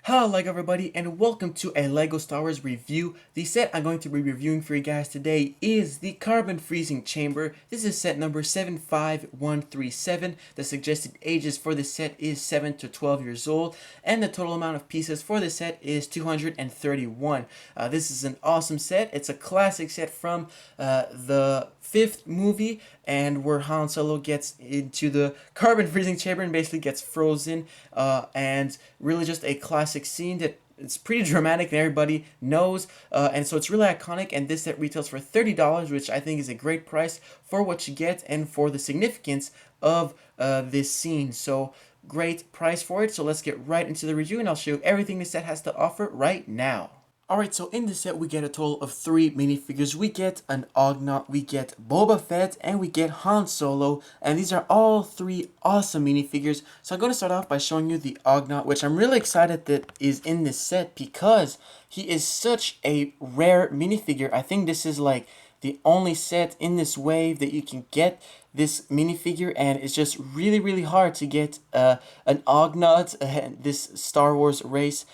Hello LEGO everybody and welcome to a LEGO Star Wars review. The set I'm going to be reviewing for you guys today is the Carbon Freezing Chamber. This is set number 75137. The suggested ages for this set is 7 to 12 years old and the total amount of pieces for this set is 231. This is an awesome set. It's a classic set from the fifth movie, and where Han Solo gets into the carbon freezing chamber and basically gets frozen, and really just a classic scene that it's pretty dramatic and everybody knows, and so it's really iconic. And this set retails for $30, which I think is a great price for what you get and for the significance of this scene. So great price for it. So let's get right into the review and I'll show you everything this set has to offer right now. Alright, so in this set we get a total of 3 minifigures. We get an Ugnaught, we get Boba Fett, and we get Han Solo. And these are all 3 awesome minifigures. So I'm going to start off by showing you the Ugnaught, which I'm really excited that is in this set because he is such a rare minifigure. I think this is like the only set in this wave that you can get this minifigure, and it's just really hard to get an Ugnaught, this Star Wars race.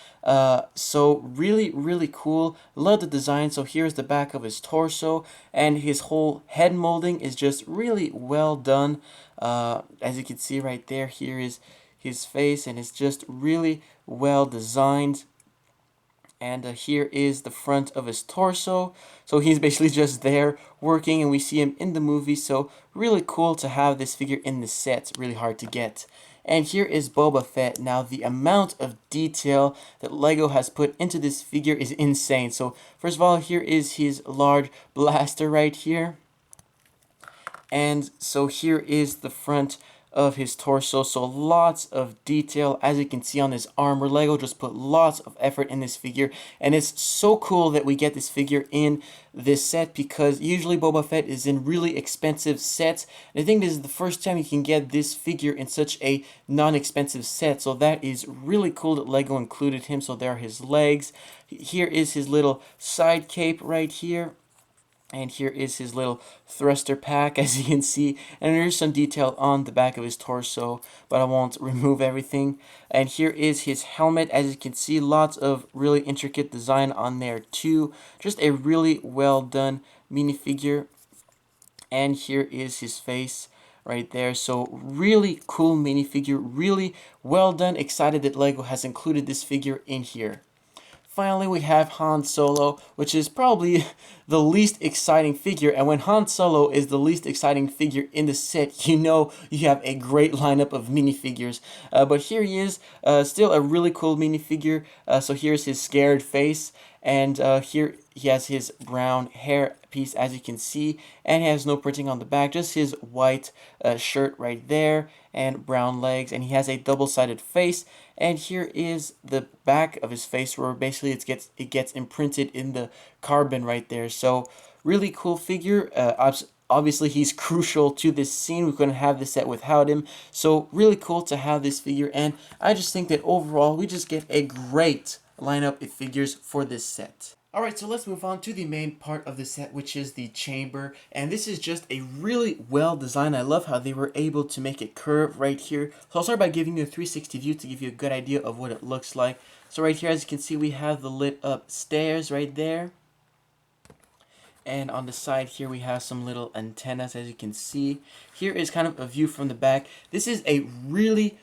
So really cool. Love the design. So here's the back of his torso, and his whole head molding is just really well done. As you can see right there, here is his face, and it's just really well designed. And here is the front of his torso. So he's basically just there working, and we see him in the movie. So really cool to have this figure in the set. Really hard to get. And here is Boba Fett. Now the amount of detail that LEGO has put into this figure is insane. So first of all, here is his large blaster right here. And so here is the front of his torso, so lots of detail. As you can see on his armor, LEGO just put lots of effort in this figure, and it's so cool that we get this figure in this set because usually Boba Fett is in really expensive sets, and I think this is the first time you can get this figure in such a non-expensive set, so that is really cool that LEGO included him. So there are his legs, here is his little side cape right here. And here is his little thruster pack, as you can see. And there's some detail on the back of his torso, but I won't remove everything. And here is his helmet. As you can see, lots of really intricate design on there too. Just a really well done minifigure. And here is his face right there. So really cool minifigure, really well done. Excited that LEGO has included this figure in here. Finally, we have Han Solo, which is probably the least exciting figure. And when Han Solo is the least exciting figure in the set, you know you have a great lineup of minifigures. But here he is, still a really cool minifigure. So here's his scared face. And here he has his brown hair piece, as you can see, and he has no printing on the back, just his white shirt right there and brown legs, and he has a double-sided face. And here is the back of his face, where basically it gets imprinted in the carbon right there. So really cool figure. Obviously, he's crucial to this scene. We couldn't have this set without him. So really cool to have this figure, and I just think that overall we just get a great lineup of figures for this set. Alright, so let's move on to the main part of the set, which is the chamber. And this is just a really well designed. I love how they were able to make it curve right here. So I'll start by giving you a 360 view to give you a good idea of what it looks like. So right here, as you can see, we have the lit up stairs right there. And on the side here, we have some little antennas, as you can see. Here is kind of a view from the back. This is a really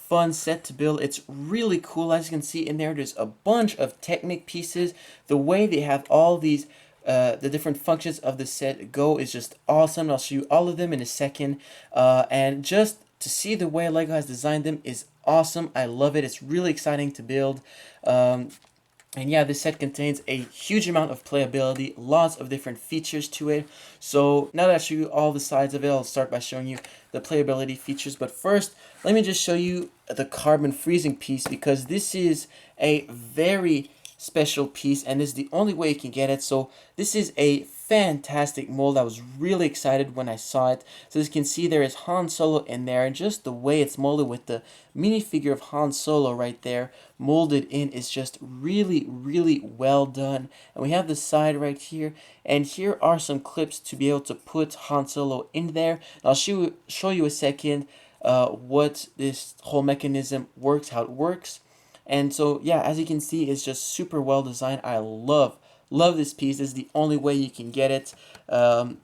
fun set to build. It's really cool. As you can see in there, there's a bunch of Technic pieces. The way they have all these the different functions of the set go is just awesome. I'll show you all of them in a second, and just to see the way LEGO has designed them is awesome. I love it. It's really exciting to build. And yeah, this set contains a huge amount of playability, lots of different features to it. So now that I show you all the sides of it, I'll start by showing you the playability features. But first, let me just show you the carbon freezing piece, because this is a very special piece and this is the only way you can get it. So this is a fantastic mold. I was really excited when I saw it. So as you can see, there is Han Solo in there, and just the way it's molded with the minifigure of Han Solo right there molded in is just really well done. And we have the side right here, and here are some clips to be able to put Han Solo in there. And I'll show you a second what this whole mechanism works, how it works. And so yeah, as you can see, it's just super well designed. I love this piece. This is the only way you can get it. So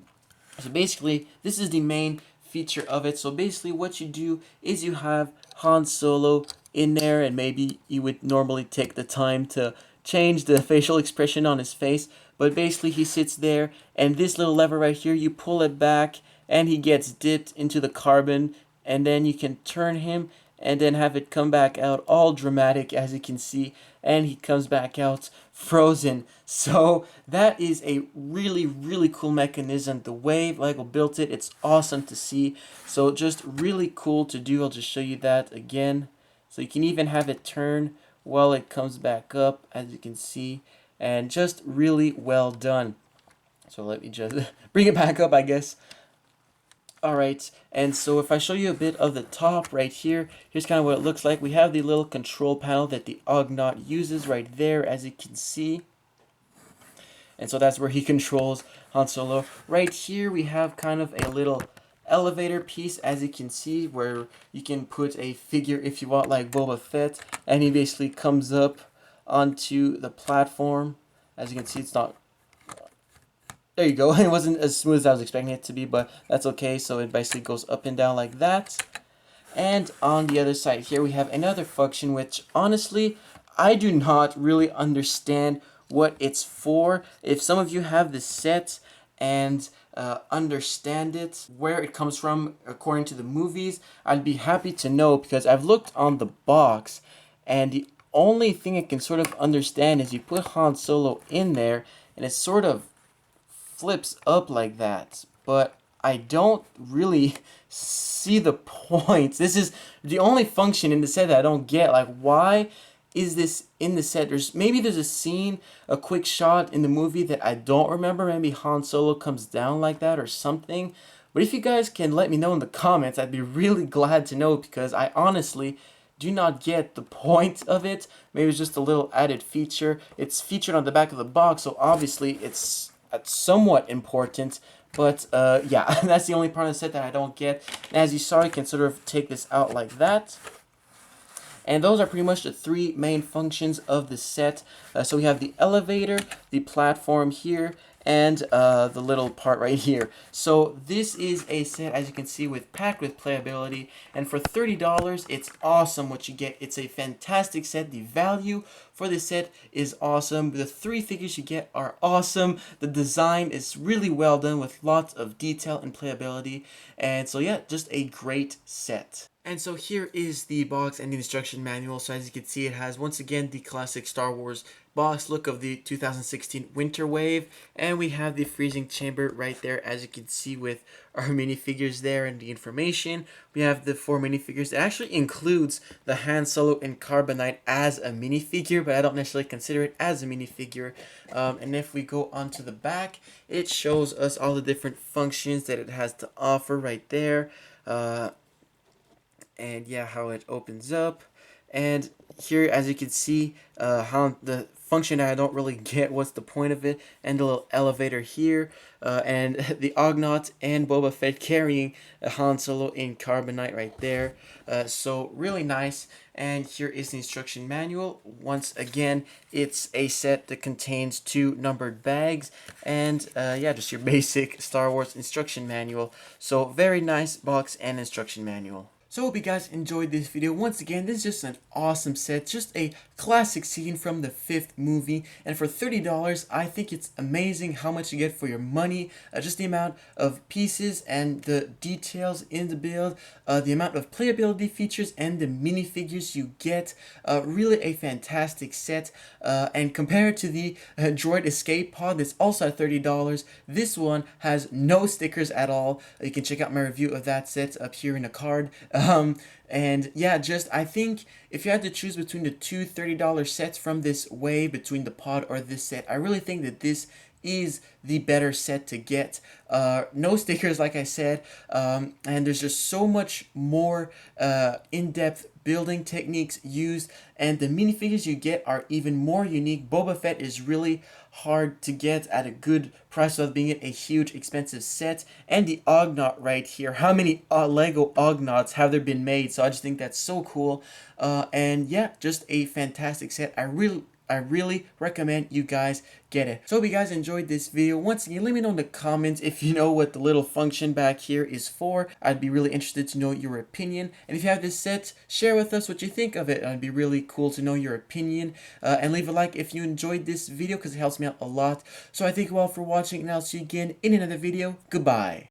basically, this is the main feature of it. So basically, what you do is you have Han Solo in there, and maybe you would normally take the time to change the facial expression on his face. But basically, he sits there, and this little lever right here, you pull it back, and he gets dipped into the carbon, and then you can turn him and then have it come back out all dramatic, as you can see, and he comes back out frozen. So that is a really cool mechanism. The way Lego built it, it's awesome to see. So just really cool to do. I'll just show you that again. So you can even have it turn while it comes back up, as you can see, and just really well done. So let me just bring it back up, I guess. Alright, and so if I show you a bit of the top right here, here's kind of what it looks like. We have the little control panel that the Ugnaught uses right there, as you can see. And so that's where he controls Han Solo. Right here we have kind of a little elevator piece, as you can see, where you can put a figure if you want, like Boba Fett, and he basically comes up onto the platform. As you can see, it's not... There you go. It wasn't as smooth as I was expecting it to be, but that's okay. So it basically goes up and down like that. And on the other side here, we have another function, which honestly, I do not really understand what it's for. If some of you have this set and understand it, where it comes from according to the movies, I'd be happy to know, because I've looked on the box, and the only thing I can sort of understand is you put Han Solo in there, and it's sort of flips up like that, but I don't really see the point. This is the only function in the set that I don't get. Like, why is this in the set? Maybe there's a scene, a quick shot in the movie that I don't remember. Maybe Han Solo comes down like that or something. But if you guys can let me know in the comments, I'd be really glad to know, because I honestly do not get the point of it. Maybe it's just a little added feature. It's featured on the back of the box, so obviously it's somewhat important, but yeah, that's the only part of the set that I don't get. And as you saw, you can sort of take this out like that. And those are pretty much the three main functions of the set. So we have the elevator, the platform here, and the little part right here. So this is a set, as you can see, packed with playability, and for $30, it's awesome what you get. It's a fantastic set. The value for this set is awesome. The three figures you get are awesome. The design is really well done with lots of detail and playability, and so yeah, just a great set. And so here is the box and the instruction manual. So as you can see, it has once again the classic Star Wars box look of the 2016 Winter Wave, and we have the freezing chamber right there, as you can see, with our minifigures there and the information. We have the 4 minifigures. It actually includes the Han Solo and Carbonite as a minifigure, but I don't necessarily consider it as a minifigure. And if we go onto the back, it shows us all the different functions that it has to offer right there. And yeah, how it opens up. And here, as you can see, how the function that I don't really get what's the point of it, and the little elevator here, and the Ugnaught and Boba Fett carrying Han Solo in Carbonite right there. So really nice. And here is the instruction manual. Once again, it's a set that contains 2 numbered bags, and yeah, just your basic Star Wars instruction manual. So very nice box and instruction manual. So I hope you guys enjoyed this video. Once again, this is just an awesome set, just a classic scene from the 5th movie, and for $30, I think it's amazing how much you get for your money. Just the amount of pieces and the details in the build, the amount of playability features and the minifigures you get. Really a fantastic set, and compared to the Droid Escape Pod that's also at $30, this one has no stickers at all. You can check out my review of that set up here in a card. And yeah, just I think if you had to choose between the two $30 sets from this wave, between the pod or this set, I really think that this is the better set to get. No stickers, like I said, and there's just so much more in-depth building techniques used, and the minifigures you get are even more unique. Boba Fett is really hard to get at a good price without being a huge expensive set. And the Ognaut right here, how many Lego Ognauts have there been made? So I just think that's so cool. And yeah, just a fantastic set. I really recommend you guys get it. So hope you guys enjoyed this video. Once again, let me know in the comments if you know what the little function back here is for. I'd be really interested to know your opinion. And if you have this set, share with us what you think of it. It'd be really cool to know your opinion. And leave a like if you enjoyed this video because it helps me out a lot. So I thank you all for watching, and I'll see you again in another video. Goodbye.